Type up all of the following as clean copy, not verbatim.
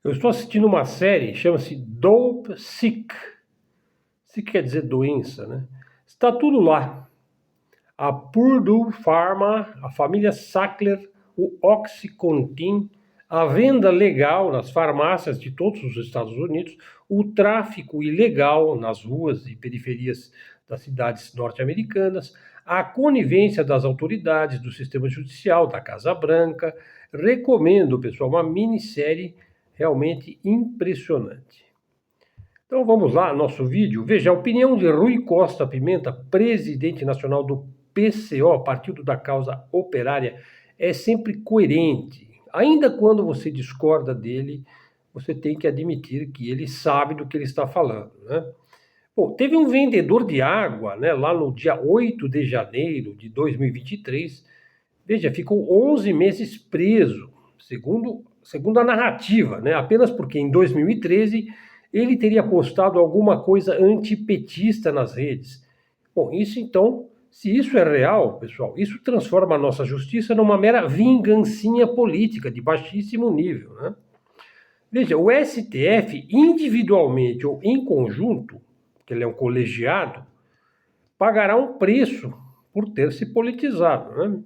Eu estou assistindo uma série, chama-se Dope Sick. Sick quer dizer doença, né? Está tudo lá. A Purdue Pharma, a família Sackler, o Oxycontin, a venda legal nas farmácias de todos os Estados Unidos, o tráfico ilegal nas ruas e periferias das cidades norte-americanas, a conivência das autoridades, do sistema judicial, da Casa Branca. Recomendo, pessoal, uma minissérie realmente impressionante. Então vamos lá, nosso vídeo. Veja, a opinião de Rui Costa Pimenta, presidente nacional do PCO, Partido da Causa Operária, é sempre coerente. Ainda quando você discorda dele, você tem que admitir que ele sabe do que ele está falando, né? Bom, teve um vendedor de água, né, lá no dia 8 de janeiro de 2023. Veja, ficou 11 meses preso, segundo a narrativa, né? Apenas porque em 2013 ele teria postado alguma coisa antipetista nas redes. Bom, isso então, se isso é real, pessoal, isso transforma a nossa justiça numa mera vingancinha política de baixíssimo nível, né? Veja, o STF, individualmente ou em conjunto, que ele é um colegiado, pagará um preço por ter se politizado, né?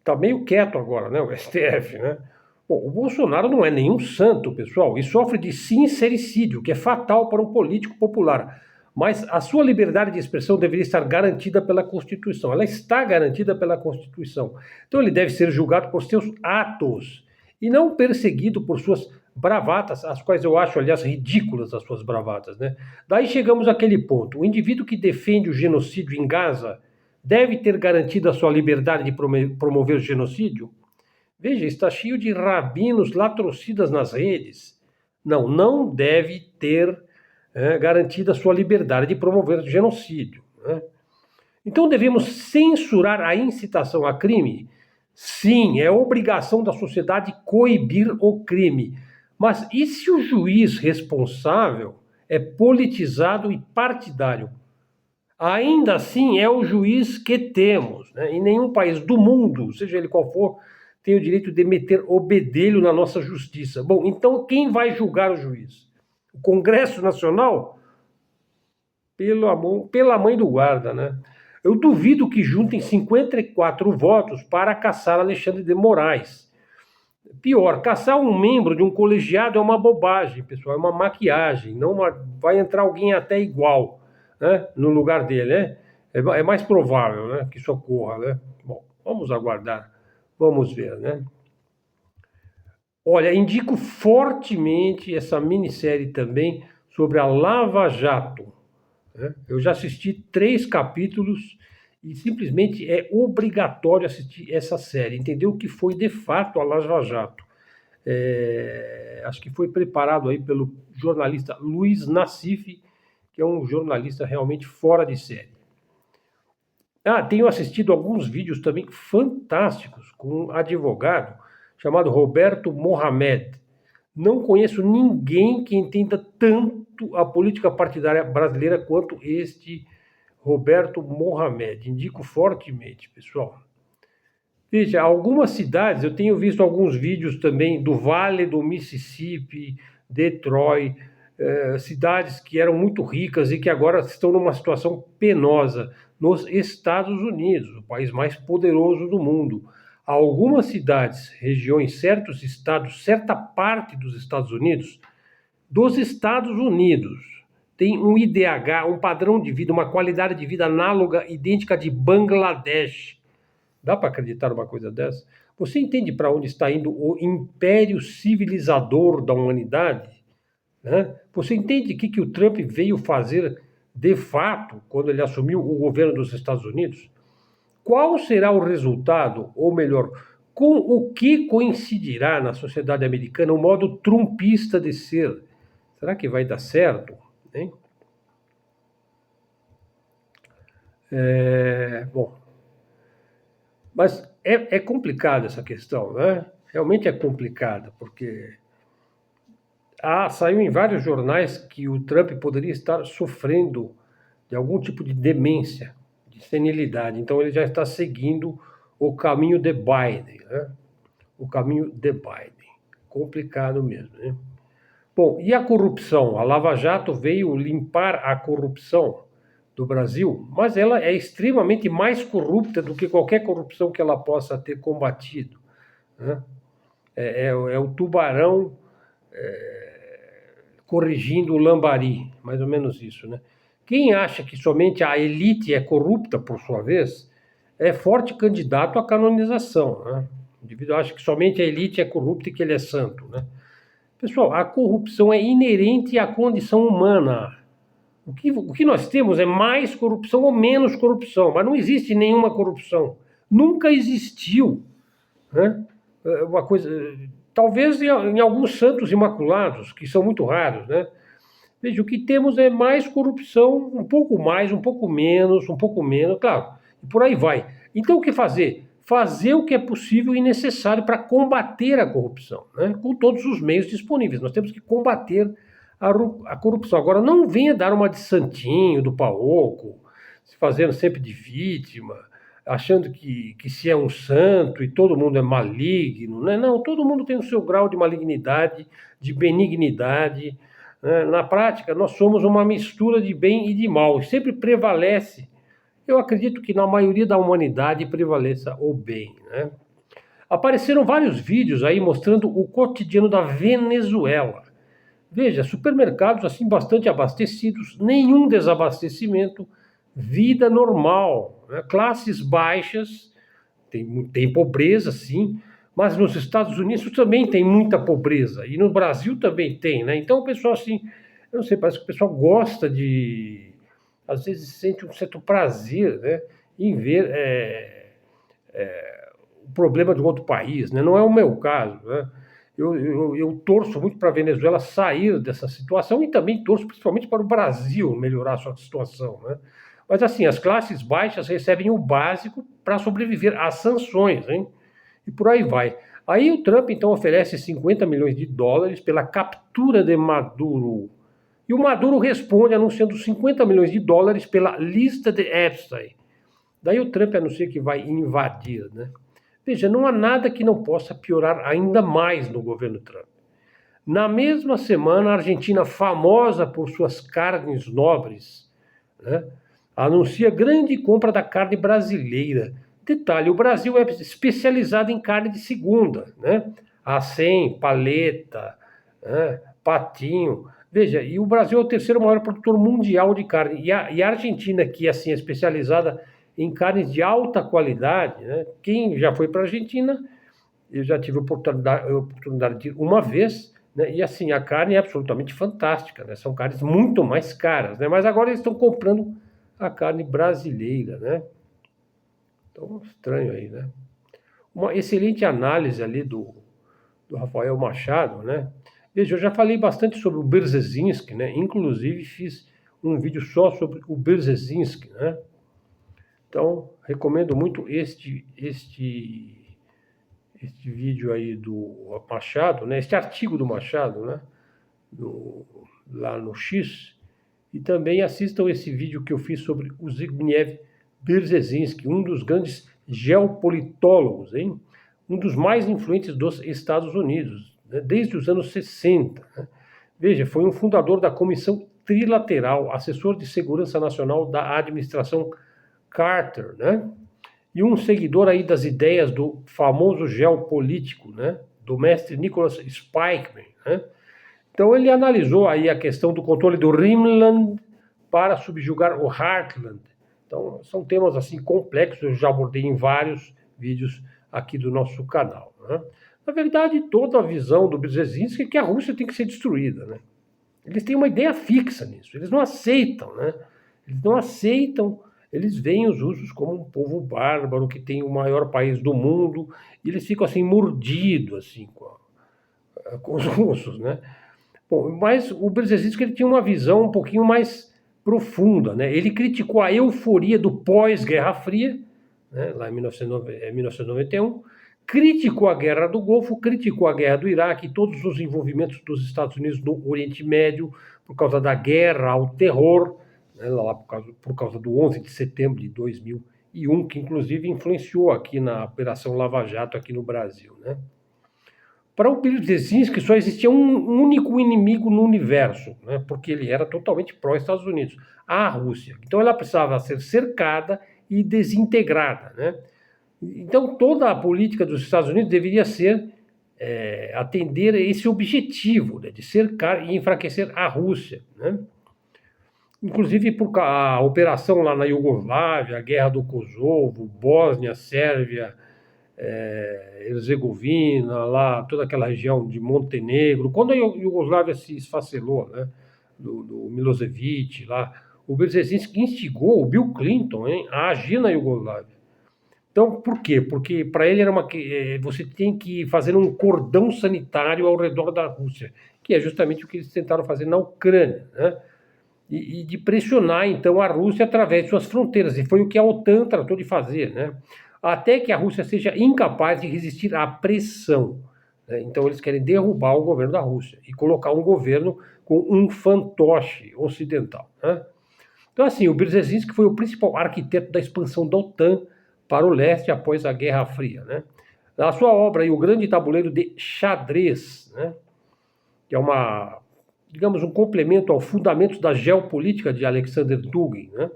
Tá meio quieto agora, né, o STF, né? Bom, o Bolsonaro não é nenhum santo, pessoal, e sofre de sincericídio, que é fatal para um político popular. Mas a sua liberdade de expressão deveria estar garantida pela Constituição. Ela está garantida pela Constituição. Então ele deve ser julgado por seus atos e não perseguido por suas bravatas, as quais eu acho, aliás, ridículas as suas bravatas, né? Daí chegamos àquele ponto. O indivíduo que defende o genocídio em Gaza deve ter garantido a sua liberdade de promover o genocídio? Veja, está cheio de rabinos latrocidas nas redes. Não deve ter garantida a sua liberdade de promover o genocídio, né? Então devemos censurar a incitação a crime? Sim, é obrigação da sociedade coibir o crime. Mas e se o juiz responsável é politizado e partidário? Ainda assim, é o juiz que temos, né? Em nenhum país do mundo, seja ele qual for, tem o direito de meter o bedelho na nossa justiça. Bom, então quem vai julgar o juiz? O Congresso Nacional? Pela mãe do guarda, né? Eu duvido que juntem 54 votos para caçar Alexandre de Moraes. Pior, caçar um membro de um colegiado é uma bobagem, pessoal, é uma maquiagem. Não vai entrar alguém até igual, né, no lugar dele, né? É mais provável, né, que isso ocorra, né? Bom, vamos aguardar, vamos ver, né? Olha, indico fortemente essa minissérie também sobre a Lava Jato, né? Eu já assisti 3 capítulos e simplesmente é obrigatório assistir essa série, entender o que foi de fato a Lava Jato. Acho que foi preparado aí pelo jornalista Luiz Nassif, que é um jornalista realmente fora de série. Tenho assistido alguns vídeos também fantásticos com um advogado chamado Roberto Mohamed. Não conheço ninguém que entenda tanto a política partidária brasileira quanto este Roberto Mohamed. Indico fortemente, pessoal. Veja, algumas cidades, eu tenho visto alguns vídeos também do Vale do Mississippi, Detroit, cidades que eram muito ricas e que agora estão numa situação penosa nos Estados Unidos, o país mais poderoso do mundo. Algumas cidades, regiões, certos estados, certa parte dos Estados Unidos, tem um IDH, um padrão de vida, uma qualidade de vida análoga, idêntica de Bangladesh. Dá para acreditar numa coisa dessa? Você entende para onde está indo o império civilizador da humanidade, né? Você entende o que o Trump veio fazer de fato quando ele assumiu o governo dos Estados Unidos? Qual será o resultado, ou melhor, com o que coincidirá na sociedade americana o modo trumpista de ser? Será que vai dar certo, hein? Bom, mas é complicada essa questão, né? Realmente é complicada, porque saiu em vários jornais que o Trump poderia estar sofrendo de algum tipo de demência, de senilidade. Então ele já está seguindo o caminho de Biden, né? O caminho de Biden. complicado mesmo, né? Bom, e a corrupção? A Lava Jato veio limpar a corrupção do Brasil, mas ela é extremamente mais corrupta do que qualquer corrupção que ela possa ter combatido, né? É o tubarão corrigindo o lambari, mais ou menos isso, né? Quem acha que somente a elite é corrupta, por sua vez, é forte candidato à canonização, né? O indivíduo acha que somente a elite é corrupta e que ele é santo, né? Pessoal, a corrupção é inerente à condição humana. O que nós temos é mais corrupção ou menos corrupção, mas não existe nenhuma corrupção. Nunca existiu, né? Uma coisa, talvez em alguns santos imaculados, que são muito raros, né? Veja, o que temos é mais corrupção, um pouco mais, um pouco menos, claro, e por aí vai. Então, o que fazer? Fazer o que é possível e necessário para combater a corrupção, né? Com todos os meios disponíveis. Nós temos que combater a corrupção. Agora, não venha dar uma de santinho, do paoco, se fazendo sempre de vítima, achando que se é um santo e todo mundo é maligno, né? Não, todo mundo tem o seu grau de malignidade, de benignidade. Na prática, nós somos uma mistura de bem e de mal, e sempre prevalece. Eu acredito que na maioria da humanidade prevaleça o bem, né? Apareceram vários vídeos aí mostrando o cotidiano da Venezuela. Veja, supermercados assim bastante abastecidos, nenhum desabastecimento, vida normal, né? Classes baixas, tem pobreza sim, mas nos Estados Unidos também tem muita pobreza, e no Brasil também tem, né? Então o pessoal assim, eu não sei, parece que o pessoal gosta de, às vezes sente um certo prazer, né, em ver o problema de um outro país, né? Não é o meu caso, né? Eu torço muito para a Venezuela sair dessa situação e também torço principalmente para o Brasil melhorar a sua situação, né? Mas assim, as classes baixas recebem o básico para sobreviver às sanções, hein? E por aí vai. Aí o Trump então oferece 50 milhões de dólares pela captura de Maduro. E o Maduro responde anunciando 50 milhões de dólares pela lista de Epstein. Daí o Trump anuncia que vai invadir, né? Veja, não há nada que não possa piorar ainda mais no governo Trump. Na mesma semana, a Argentina, famosa por suas carnes nobres, né, anuncia grande compra da carne brasileira. Detalhe, o Brasil é especializado em carne de segunda, né? Acém, paleta, né, patinho. Veja, e o Brasil é o terceiro maior produtor mundial de carne. E a Argentina, que assim, é especializada em carnes de alta qualidade, né? Quem já foi para a Argentina, eu já tive a oportunidade de ir uma vez, né? E assim, a carne é absolutamente fantástica, né? São carnes muito mais caras, né? Mas agora eles estão comprando a carne brasileira, né? Então, estranho aí, né? Uma excelente análise ali do Rafael Machado, né? Veja, eu já falei bastante sobre o Brzezinski, né? Inclusive fiz um vídeo só sobre o Brzezinski, né? Então, recomendo muito este vídeo aí do Machado, né? Este artigo do Machado, né? Lá no X. E também assistam esse vídeo que eu fiz sobre o Zbigniew Brzezinski, um dos grandes geopolitólogos, hein? Um dos mais influentes dos Estados Unidos, né? Desde os anos 60. Né? Veja, foi um fundador da Comissão Trilateral, assessor de segurança nacional da administração Carter, né? E um seguidor aí das ideias do famoso geopolítico, né? Do mestre Nicholas Spikeman, né? Então ele analisou aí a questão do controle do Rhineland para subjugar o Heartland. Então são temas assim complexos, eu já abordei em vários vídeos aqui do nosso canal, né? Na verdade, toda a visão do Brzezinski é que a Rússia tem que ser destruída, né? Eles têm uma ideia fixa nisso, eles não aceitam, né? Eles não aceitam. Eles veem os russos como um povo bárbaro que tem o maior país do mundo, e eles ficam assim mordidos assim, com os russos, né? Bom, mas o Brzezinski ele tinha uma visão um pouquinho mais profunda, né? Ele criticou a euforia do pós-Guerra Fria, né? Lá em 1991, criticou a Guerra do Golfo, criticou a Guerra do Iraque, todos os envolvimentos dos Estados Unidos no Oriente Médio, por causa da guerra ao terror, né, lá por causa do 11 de setembro de 2001, que inclusive influenciou aqui na Operação Lava Jato aqui no Brasil, né? Para o Brzezinski só existia um único inimigo no universo, né? Porque ele era totalmente pró-Estados Unidos, a Rússia. Então ela precisava ser cercada e desintegrada, né? Então toda a política dos Estados Unidos deveria ser atender a esse objetivo, né? De cercar e enfraquecer a Rússia, né? Inclusive por a operação lá na Iugoslávia, a guerra do Kosovo, Bósnia, Sérvia, Herzegovina, lá toda aquela região de Montenegro, quando a Iugoslávia se esfacelou, né, do Milosevic lá, o Brzezinski instigou o Bill Clinton, hein, a agir na Iugoslávia. Então, por quê? Porque para ele era você tem que fazer um cordão sanitário ao redor da Rússia, que é justamente o que eles tentaram fazer na Ucrânia, né? E de pressionar, então, a Rússia através de suas fronteiras, e foi o que a OTAN tratou de fazer, né? Até que a Rússia seja incapaz de resistir à pressão, né? Então, eles querem derrubar o governo da Rússia e colocar um governo com um fantoche ocidental, né? Então, assim, o Brzezinski foi o principal arquiteto da expansão da OTAN para o leste após a Guerra Fria, né? Na sua obra, aí, O Grande Tabuleiro de Xadrez, né? Que é digamos, um complemento ao Fundamentos da Geopolítica de Alexander Dugin, né?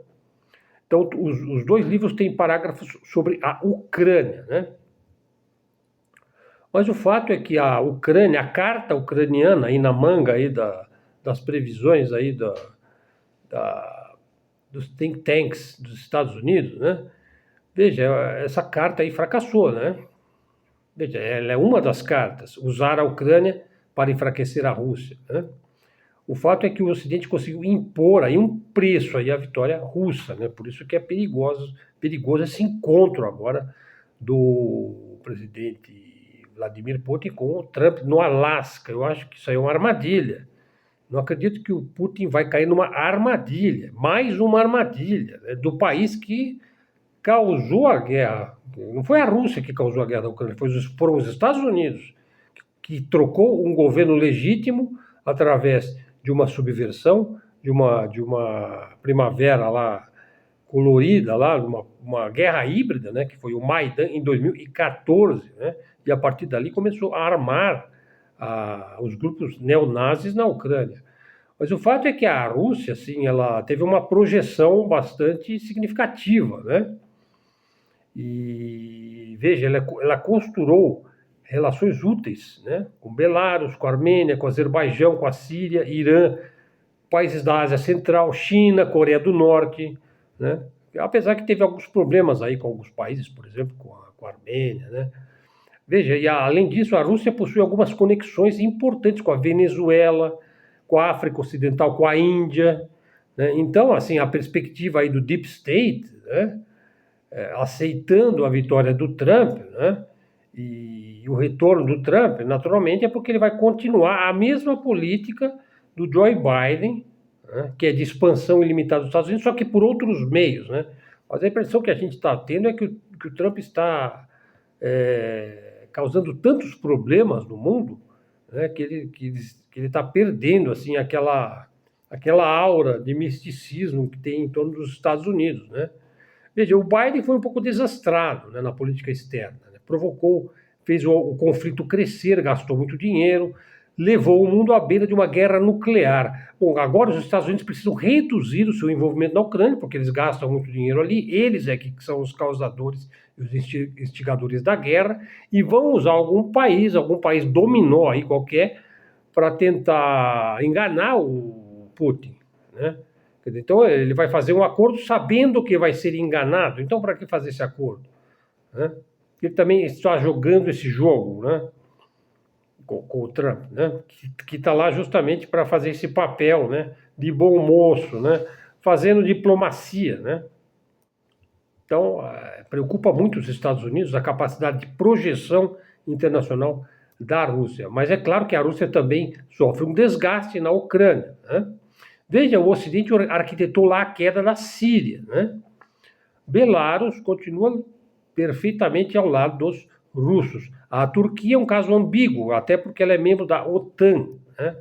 Então, os dois livros têm parágrafos sobre a Ucrânia, né? Mas o fato é que a Ucrânia, a carta ucraniana aí na manga aí das previsões aí dos think tanks dos Estados Unidos, né? Veja, essa carta aí fracassou, né? Veja, ela é uma das cartas, usar a Ucrânia para enfraquecer a Rússia, né? O fato é que o Ocidente conseguiu impor aí um preço aí à vitória russa, né? Por isso que é perigoso esse encontro agora do presidente Vladimir Putin com o Trump no Alasca. Eu acho que isso aí é uma armadilha. Não acredito que o Putin vai cair numa armadilha, mais uma armadilha, né, do país que causou a guerra. Não foi a Rússia que causou a guerra da Ucrânia, foram os Estados Unidos que trocou um governo legítimo através de uma subversão, de uma primavera lá colorida, lá, uma guerra híbrida, né, que foi o Maidan em 2014, né, e a partir dali começou a armar os grupos neonazis na Ucrânia. Mas o fato é que a Rússia, assim, ela teve uma projeção bastante significativa, né? E veja, ela costurou relações úteis, né? Com Belarus, com a Armênia, com o Azerbaijão, com a Síria, Irã, países da Ásia Central, China, Coreia do Norte, né? Apesar que teve alguns problemas aí com alguns países, por exemplo, com a Armênia, né? Veja, e além disso, a Rússia possui algumas conexões importantes com a Venezuela, com a África Ocidental, com a Índia, né? Então, assim, a perspectiva aí do Deep State, né? Aceitando a vitória do Trump, né? E o retorno do Trump, naturalmente, é porque ele vai continuar a mesma política do Joe Biden, né? Que é de expansão ilimitada dos Estados Unidos, só que por outros meios, né? Mas a impressão que a gente está tendo é que o Trump está causando tantos problemas no mundo, né? Que ele está perdendo assim aquela aura de misticismo que tem em torno dos Estados Unidos, né? Veja, o Biden foi um pouco desastrado, né, na política externa, né? Fez o conflito crescer, gastou muito dinheiro, levou o mundo à beira de uma guerra nuclear. Bom, agora os Estados Unidos precisam reduzir o seu envolvimento na Ucrânia, porque eles gastam muito dinheiro ali, eles que são os causadores e os instigadores da guerra, e vão usar algum país dominó aí qualquer, para tentar enganar o Putin, né? Então ele vai fazer um acordo sabendo que vai ser enganado. Então para que fazer esse acordo, né? Ele também está jogando esse jogo, né? Com o Trump, né? Que está lá justamente para fazer esse papel, né? De bom moço, né? Fazendo diplomacia, né? Então preocupa muito os Estados Unidos a capacidade de projeção internacional da Rússia. Mas é claro que a Rússia também sofre um desgaste na Ucrânia, né? Veja, o Ocidente arquitetou lá a queda da Síria, né? Belarus continua perfeitamente ao lado dos russos. A Turquia é um caso ambíguo, até porque ela é membro da OTAN, né?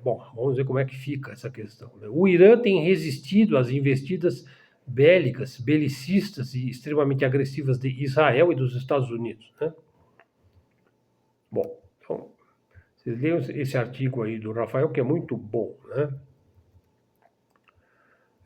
Bom, vamos ver como é que fica essa questão, né? O Irã tem resistido às investidas belicistas e extremamente agressivas de Israel e dos Estados Unidos, né? Bom, então, vocês leiam esse artigo aí do Rafael, que é muito bom, né?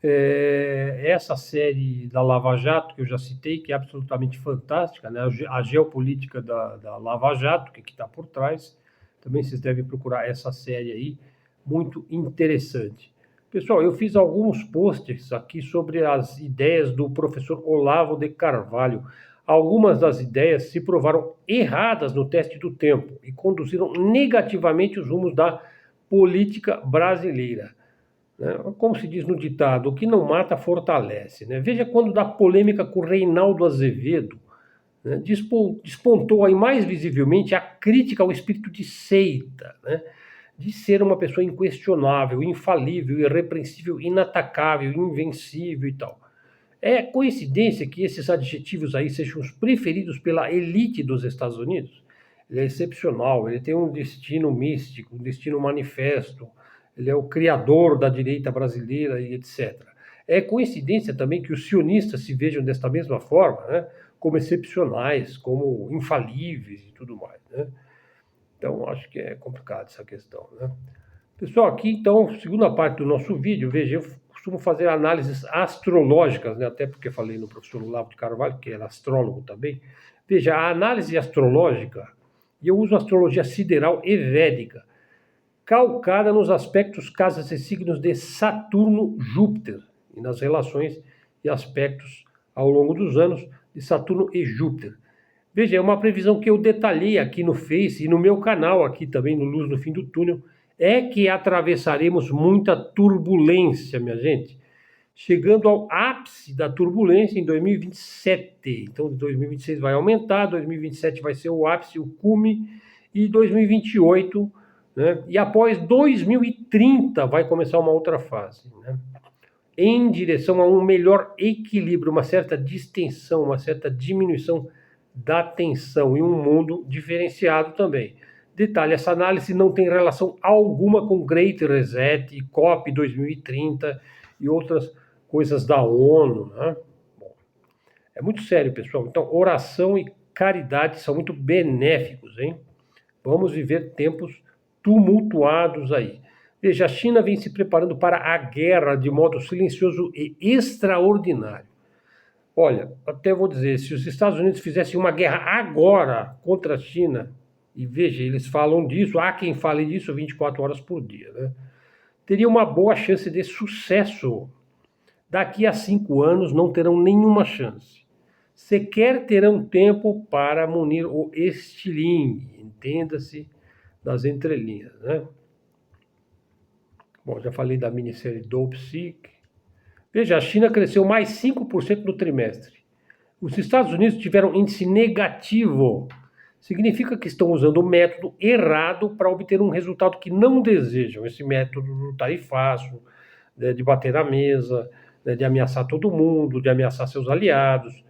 Essa série da Lava Jato, que eu já citei, que é absolutamente fantástica, né? A geopolítica da Lava Jato, que está por trás. Também vocês devem procurar essa série aí, muito interessante. Pessoal, eu fiz alguns posts aqui sobre as ideias do professor Olavo de Carvalho. Algumas das ideias se provaram erradas no teste do tempo e conduziram negativamente os rumos da política brasileira, né? Como se diz no ditado, o que não mata fortalece, né? Veja quando da polêmica com Reinaldo Azevedo, né, despontou aí mais visivelmente a crítica ao espírito de seita, né, de ser uma pessoa inquestionável, infalível, irrepreensível, inatacável, invencível e tal. É coincidência que esses adjetivos aí sejam os preferidos pela elite dos Estados Unidos? Ele é excepcional, ele tem um destino místico, um destino manifesto, ele é o criador da direita brasileira e etc. É coincidência também que os sionistas se vejam desta mesma forma, né, como excepcionais, como infalíveis e tudo mais, né? Então, acho que é complicado essa questão, né? Pessoal, aqui então, segunda parte do nosso vídeo, veja, eu costumo fazer análises astrológicas, né? Até porque falei no professor Olavo de Carvalho, que era astrólogo também. Veja, a análise astrológica, e eu uso astrologia sideral e védica, calcada nos aspectos, casas e signos de Saturno-Júpiter, e nas relações e aspectos ao longo dos anos de Saturno e Júpiter. Veja, é uma previsão que eu detalhei aqui no Face e no meu canal aqui também, no Luz no Fim do Túnel, é que atravessaremos muita turbulência, minha gente, chegando ao ápice da turbulência em 2027. Então, 2026 vai aumentar, 2027 vai ser o ápice, o cume, e 2028, né? E após 2030 vai começar uma outra fase, né? Em direção a um melhor equilíbrio, uma certa distensão, uma certa diminuição da tensão e um mundo diferenciado também. Detalhe, essa análise não tem relação alguma com Great Reset, COP 2030 e outras coisas da ONU, né? Bom, é muito sério, pessoal. Então, oração e caridade são muito benéficos, hein? Vamos viver tempos tumultuados aí. Veja, a China vem se preparando para a guerra de modo silencioso e extraordinário. Olha, até vou dizer, se os Estados Unidos fizessem uma guerra agora contra a China, e veja, eles falam disso, há quem fale disso 24 horas por dia, né? Teria uma boa chance de sucesso. Daqui a 5 anos não terão nenhuma chance. Sequer terão tempo para munir o estilingue, entenda-se das entrelinhas, né? Bom, já falei da minissérie Dope Sick. Veja, a China cresceu mais 5% no trimestre. Os Estados Unidos tiveram índice negativo. Significa que estão usando o método errado para obter um resultado que não desejam. Esse método do tarifaço, né, de bater na mesa, né, de ameaçar todo mundo, de ameaçar seus aliados.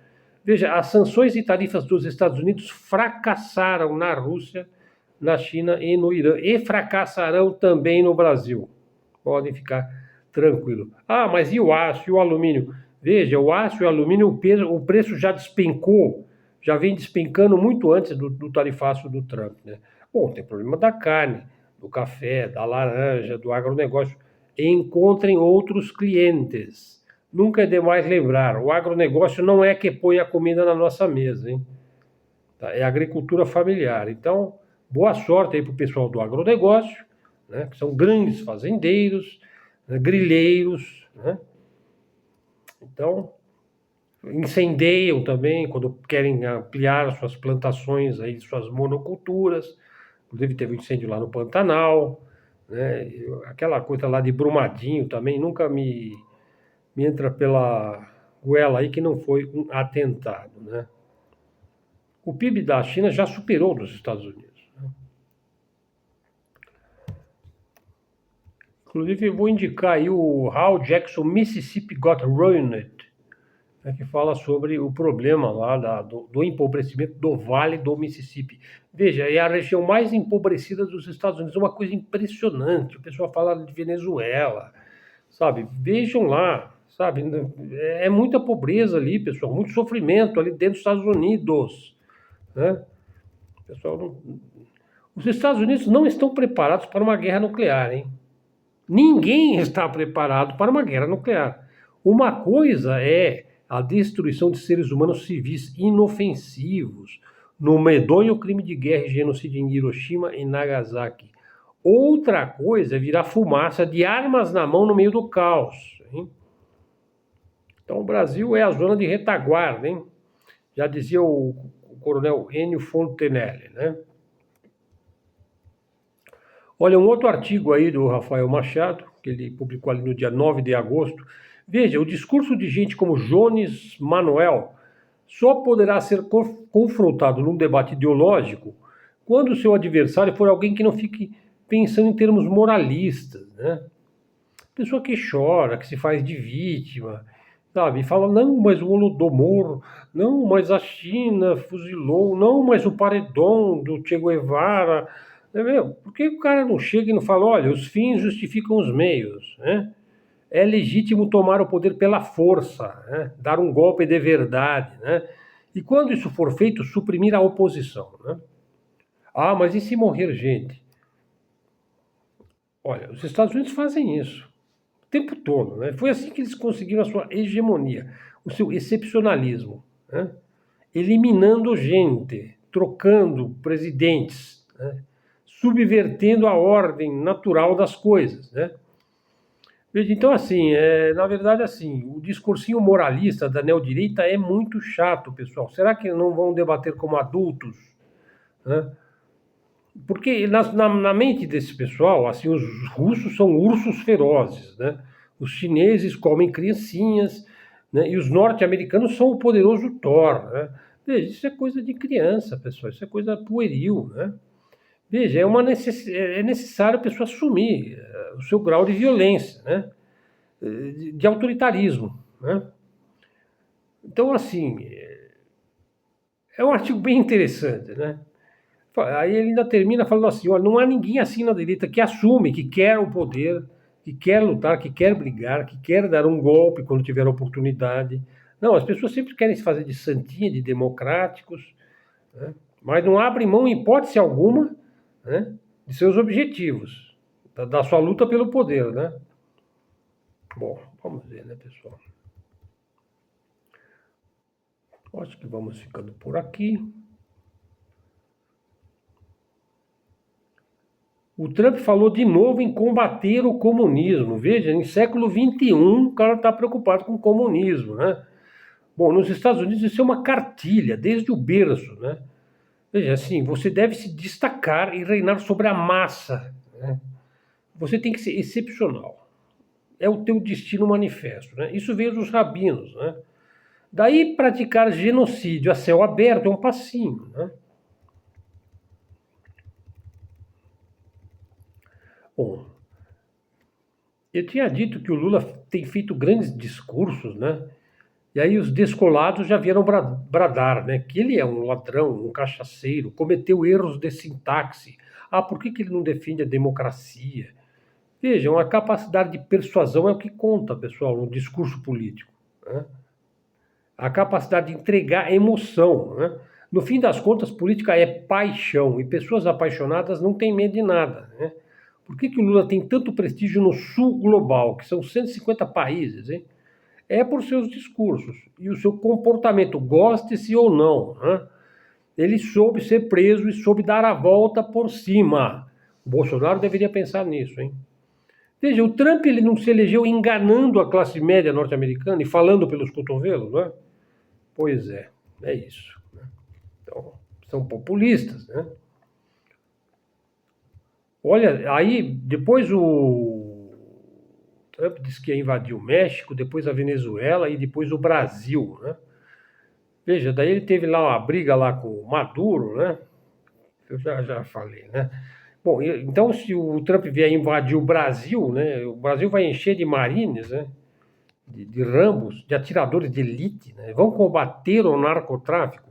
Veja, as sanções e tarifas dos Estados Unidos fracassaram na Rússia, na China e no Irã. E fracassarão também no Brasil. Podem ficar tranquilos. Ah, mas e o aço e o alumínio? Veja, o aço e o alumínio, o preço já despencou, já vem despencando muito antes do tarifaço do Trump, né? Bom, tem problema da carne, do café, da laranja, do agronegócio. Encontrem outros clientes. Nunca é demais lembrar, o agronegócio não é que põe a comida na nossa mesa, hein? Tá? É agricultura familiar. Então, boa sorte aí para o pessoal do agronegócio, né? Que são grandes fazendeiros, né? Grileiros, né? Então, incendeiam também quando querem ampliar suas plantações, aí, suas monoculturas. Inclusive teve um incêndio lá no Pantanal, né? Aquela coisa lá de Brumadinho também nunca me entra pela goela aí que não foi um atentado, né? O PIB da China já superou o dos Estados Unidos, né? Inclusive, eu vou indicar aí o How Jackson, Mississippi Got Ruined, né, que fala sobre o problema lá do empobrecimento do Vale do Mississippi. Veja, é a região mais empobrecida dos Estados Unidos, uma coisa impressionante. O pessoal fala de Venezuela, sabe? Vejam lá, sabe? É muita pobreza ali, pessoal, muito sofrimento ali dentro dos Estados Unidos, né? O pessoal não... Os Estados Unidos não estão preparados para uma guerra nuclear, hein? Ninguém está preparado para uma guerra nuclear. Uma coisa é a destruição de seres humanos civis inofensivos no medonho crime de guerra e genocídio em Hiroshima e Nagasaki. Outra coisa é virar fumaça de armas na mão no meio do caos, hein? Então o Brasil é a zona de retaguarda, hein? Já dizia o coronel Ennio Fontenelle, né? Olha, um outro artigo aí do Rafael Machado, que ele publicou ali no dia 9 de agosto. Veja, o discurso de gente como Jones Manuel só poderá ser confrontado num debate ideológico quando o seu adversário for alguém que não fique pensando em termos moralistas, né? Pessoa que chora, que se faz de vítima, sabe? E fala, não, mas o Holodomor, não, mas a China fuzilou, não, mas o paredão do Che Guevara. Por que o cara não chega e não fala, olha, os fins justificam os meios, né? É legítimo tomar o poder pela força, né? Dar um golpe de verdade, né? E quando isso for feito, suprimir a oposição, né? Ah, mas e se morrer gente? Olha, os Estados Unidos fazem isso o tempo todo, né? Foi assim que eles conseguiram a sua hegemonia, o seu excepcionalismo, né? Eliminando gente, trocando presidentes, né? Subvertendo a ordem natural das coisas, né? Então, assim, na verdade, assim, o discursinho moralista da neodireita é muito chato, pessoal. Será que não vão debater como adultos, né? Porque na mente desse pessoal, assim, os russos são ursos ferozes, né? Os chineses comem criancinhas, né? E os norte-americanos são o poderoso Thor, né? Veja, isso é coisa de criança, pessoal. Isso é coisa pueril, né? Veja, é necessário a pessoa assumir o seu grau de violência, né? De autoritarismo, né? Então, assim, é um artigo bem interessante, né? Aí ele ainda termina falando assim, olha, não há ninguém assim na direita que assume que quer o poder, que quer lutar, que quer brigar, que quer dar um golpe quando tiver oportunidade. Não, as pessoas sempre querem se fazer de santinha, de democráticos, né? Mas não abrem mão, em hipótese alguma, né, de seus objetivos, da sua luta pelo poder, né? Bom, vamos ver, né, pessoal? Acho que vamos ficando por aqui. O Trump falou de novo em combater o comunismo. Veja, em século XXI, o cara está preocupado com o comunismo, né? Bom, nos Estados Unidos isso é uma cartilha, desde o berço, né? Veja, assim, você deve se destacar e reinar sobre a massa, né? Você tem que ser excepcional. É o teu destino manifesto, né? Isso veio dos rabinos, né? Daí praticar genocídio a céu aberto é um passinho, né? Bom, eu tinha dito que o Lula tem feito grandes discursos, né? E aí os descolados já vieram bradar, né? Que ele é um ladrão, um cachaceiro, cometeu erros de sintaxe. Ah, por que ele não defende a democracia? Vejam, a capacidade de persuasão é o que conta, pessoal, no discurso político, né? A capacidade de entregar emoção, né? No fim das contas, política é paixão, e pessoas apaixonadas não têm medo de nada, né? Por que o Lula tem tanto prestígio no sul global, que são 150 países, hein? É por seus discursos e o seu comportamento, goste-se ou não, né? Ele soube ser preso e soube dar a volta por cima. O Bolsonaro deveria pensar nisso, hein? Veja, o Trump ele não se elegeu enganando a classe média norte-americana e falando pelos cotovelos, não é? Pois é isso, né? Então, são populistas, né? Olha, aí depois o Trump disse que ia invadir o México, depois a Venezuela e depois o Brasil, né? Veja, daí ele teve lá uma briga lá com o Maduro, né? Eu já falei, né? Bom, então se o Trump vier invadir o Brasil, né? O Brasil vai encher de marines, né? De rambos, de atiradores de elite, né? Vão combater o narcotráfico.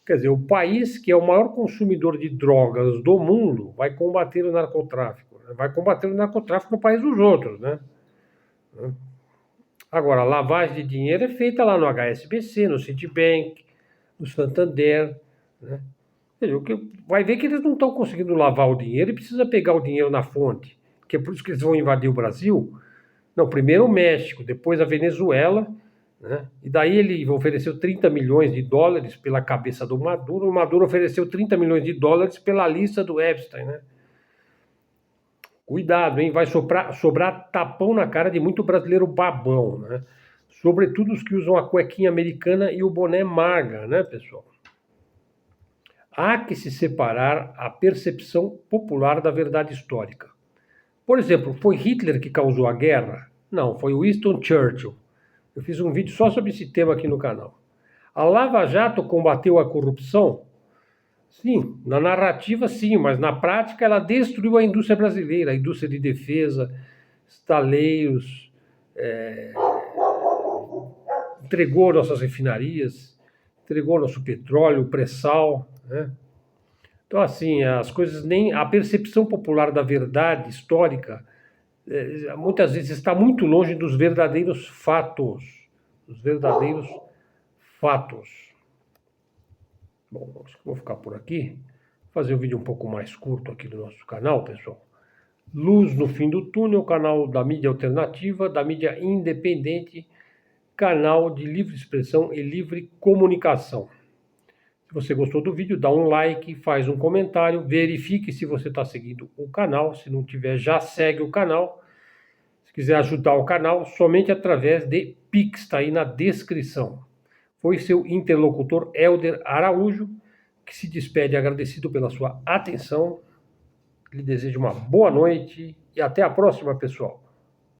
Quer dizer, o país que é o maior consumidor de drogas do mundo vai combater o narcotráfico, né? Vai combater o narcotráfico no país dos outros, né? Agora, a lavagem de dinheiro é feita lá no HSBC, no Citibank, no Santander, né? Vai ver que eles não estão conseguindo lavar o dinheiro e precisa pegar o dinheiro na fonte, que é por isso que eles vão invadir o Brasil. Não, primeiro o México, depois a Venezuela, né? E daí ele ofereceu 30 milhões de dólares pela cabeça do Maduro, o Maduro ofereceu 30 milhões de dólares pela lista do Epstein, né? Cuidado, hein? Vai sobrar tapão na cara de muito brasileiro babão, né? Sobretudo os que usam a cuequinha americana e o boné maga, né, pessoal? Há que se separar a percepção popular da verdade histórica. Por exemplo, foi Hitler que causou a guerra? Não, foi Winston Churchill. Eu fiz um vídeo só sobre esse tema aqui no canal. A Lava Jato combateu a corrupção? Sim, na narrativa sim, mas na prática ela destruiu a indústria brasileira, a indústria de defesa, estaleiros, entregou nossas refinarias, entregou nosso petróleo, o pré-sal, né? Então, assim, as coisas nem. A percepção popular da verdade histórica muitas vezes está muito longe dos verdadeiros fatos. Dos verdadeiros fatos. Bom, acho que vou ficar por aqui. Fazer um vídeo um pouco mais curto aqui do nosso canal, pessoal. Luz no fim do túnel, canal da mídia alternativa, da mídia independente, canal de livre expressão e livre comunicação. Se você gostou do vídeo, dá um like, faz um comentário, verifique se você está seguindo o canal. Se não tiver, já segue o canal. Se quiser ajudar o canal, somente através de Pix, está aí na descrição. Foi seu interlocutor Helder Araújo, que se despede agradecido pela sua atenção. Lhe desejo uma boa noite e até a próxima, pessoal.